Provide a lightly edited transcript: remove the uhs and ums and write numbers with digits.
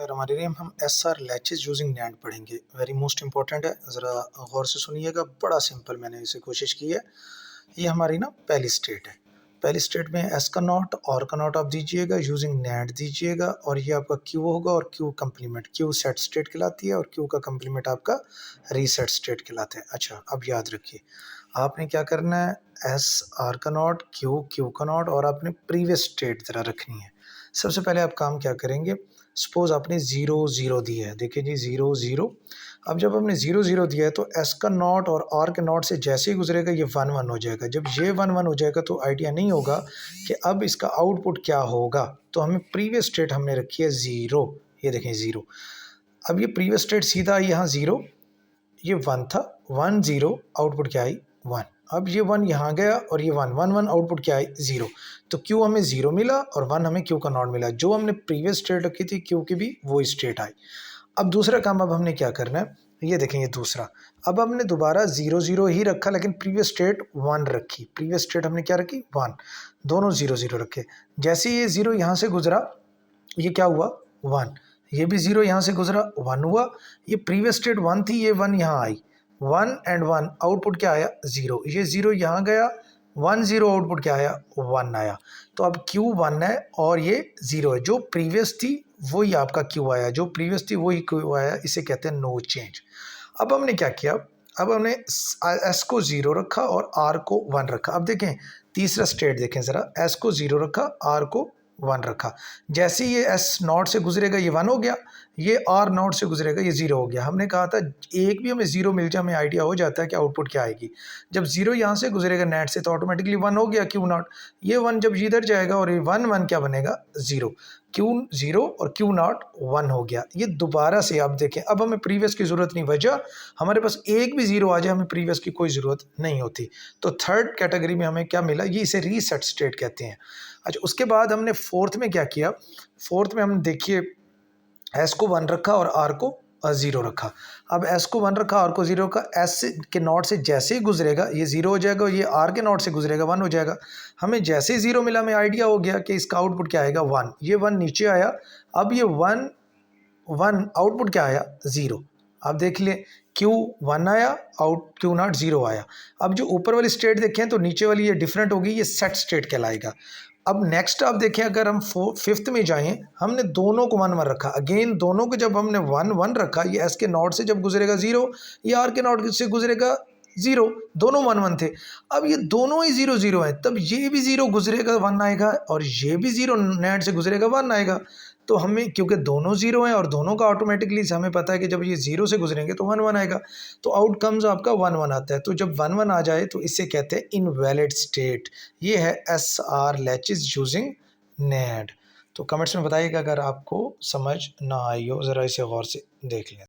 रहीम हम S R लैचेज using NAND पढ़ेंगे। Very most important है, ज़रा गौर से सुनिएगा। बड़ा सिंपल मैंने इसे कोशिश की है। ये हमारी ना पहली स्टेट है। पहली स्टेट में एस का नॉट और का नॉट आप दीजिएगा, यूजिंग नैंड दीजिएगा, और ये आपका क्यू होगा और Q complement. Q set state कहलाती है और क्यू का कंप्लीमेंट आपका रीसेट स्टेट कहलाता है। अच्छा, अब याद रखिए आपने क्या करना है, एस आर का नॉट, क्यू क्यू का नॉट, और आपने प्रीवियस स्टेट ज़रा रखनी है। सबसे पहले आप काम क्या करेंगे, सपोज आपने 0 0 दिया है, देखिए जी 0 0। अब जब हमने 0 0 दिया है तो एस का नॉट और आर के नॉट से जैसे ही गुजरेगा ये 1 1 हो जाएगा। जब ये 1 1 हो जाएगा तो आइडिया नहीं होगा कि अब इसका आउटपुट क्या होगा। तो हमें प्रीवियस स्टेट हमने रखी है 0, ये देखें 0। अब ये प्रीवियस स्टेट सीधा यहाँ 0, ये 1 था, 1 0, आउटपुट क्या आई 1। अब ये 1 यहाँ गया और ये 1 1 1, आउटपुट क्या आई 0। तो क्यू हमें 0 मिला और 1 हमें क्यू का नॉट मिला। जो हमने प्रीवियस स्टेट रखी थी क्यू की भी वो स्टेट आई। अब दूसरा काम अब हमने क्या करना है, ये देखेंगे दूसरा। अब हमने दोबारा 0 0 ही रखा लेकिन प्रीवियस स्टेट 1 रखी। प्रीवियस स्टेट हमने क्या रखी 1, दोनों 0 0 रखे। जैसे ये 0 यहाँ से गुजरा ये क्या हुआ 1, ये भी 0 यहाँ से गुजरा 1 हुआ। ये प्रीवियस स्टेट 1 थी, ये 1 यहाँ आई, 1 एंड 1, आउटपुट क्या आया 0। ये 0 यहाँ गया, 1 0, आउटपुट क्या आया 1 आया। तो अब Q 1 है और ये 0 है। जो प्रीवियस थी वही आपका Q आया, जो प्रीवियस थी वही Q आया, इसे कहते हैं नो चेंज। अब हमने क्या किया, अब हमने S को 0 रखा और R को 1 रखा। अब देखें तीसरा स्टेट देखें ज़रा, S को 0 रखा, R को 1 रखा। जैसे ये एस नॉट से गुजरेगा ये 1 हो गया, ये आर नॉट से गुजरेगा ये 0 हो गया। हमने कहा था एक भी हमें 0 मिल जाए हमें आइडिया हो जाता है कि आउटपुट क्या आएगी। जब 0 यहाँ से गुजरेगा नेट से तो ऑटोमेटिकली 1 हो गया क्यू नॉट। ये 1 जब इधर जाएगा और ये 1 1 क्या बनेगा 0। क्यू 0 और क्यू नॉट 1 हो गया। ये दोबारा से आप देखें, अब हमें प्रीवियस की ज़रूरत नहीं, वजह हमारे पास एक भी 0 आ जाए हमें प्रीवियस की कोई ज़रूरत नहीं होती। तो थर्ड कैटेगरी में हमें क्या मिला, ये इसे रीसेट स्टेट कहते हैं। अच्छा, उसके बाद हमने फोर्थ में क्या किया, फोर्थ में हम देखिए एस को 1 रखा और आर को 0 रखा। अब एस को 1 रखा, आर को 0 रखा। एस के नॉट से जैसे ही गुजरेगा ये 0 हो जाएगा, ये आर के नॉट से गुजरेगा 1 हो जाएगा। हमें जैसे ही 0 मिला हमें आइडिया हो गया कि इसका आउटपुट क्या आएगा 1। ये 1 नीचे आया, अब ये 1 1, आउटपुट क्या आया 0। आप देख लिए क्यू 1 आया, आउट क्यू नॉट 0 आया। अब जो ऊपर वाली स्टेट देखें तो नीचे वाली ये डिफरेंट होगी, ये सेट स्टेट कहलाएगा। अब नेक्स्ट आप देखें, अगर हम फिफ्थ में जाएं, हमने दोनों को 1 1 रखा। अगेन दोनों को जब हमने 1 1 रखा, ये एस के नॉट से जब गुजरेगा 0, ये आर के नॉट से गुजरेगा 0, दोनों 1 1 थे। अब ये दोनों ही 0 0 हैं, तब ये भी 0 गुजरेगा 1 आएगा और ये भी 0 नेट से गुजरेगा 1 आएगा। तो हमें क्योंकि दोनों 0 हैं और दोनों का ऑटोमेटिकली हमें पता है कि जब ये 0 से गुजरेंगे तो 1 1 आएगा। तो आउटकम्स आपका 1 1 आता है। तो जब 1 1 आ जाए तो इससे कहते हैं इनवैलिड स्टेट। ये है एस आर लैचेज यूजिंग नैंड। तो कमेंट्स में बताइएगा अगर आपको समझ ना आई हो, ज़रा इसे गौर से देख लें।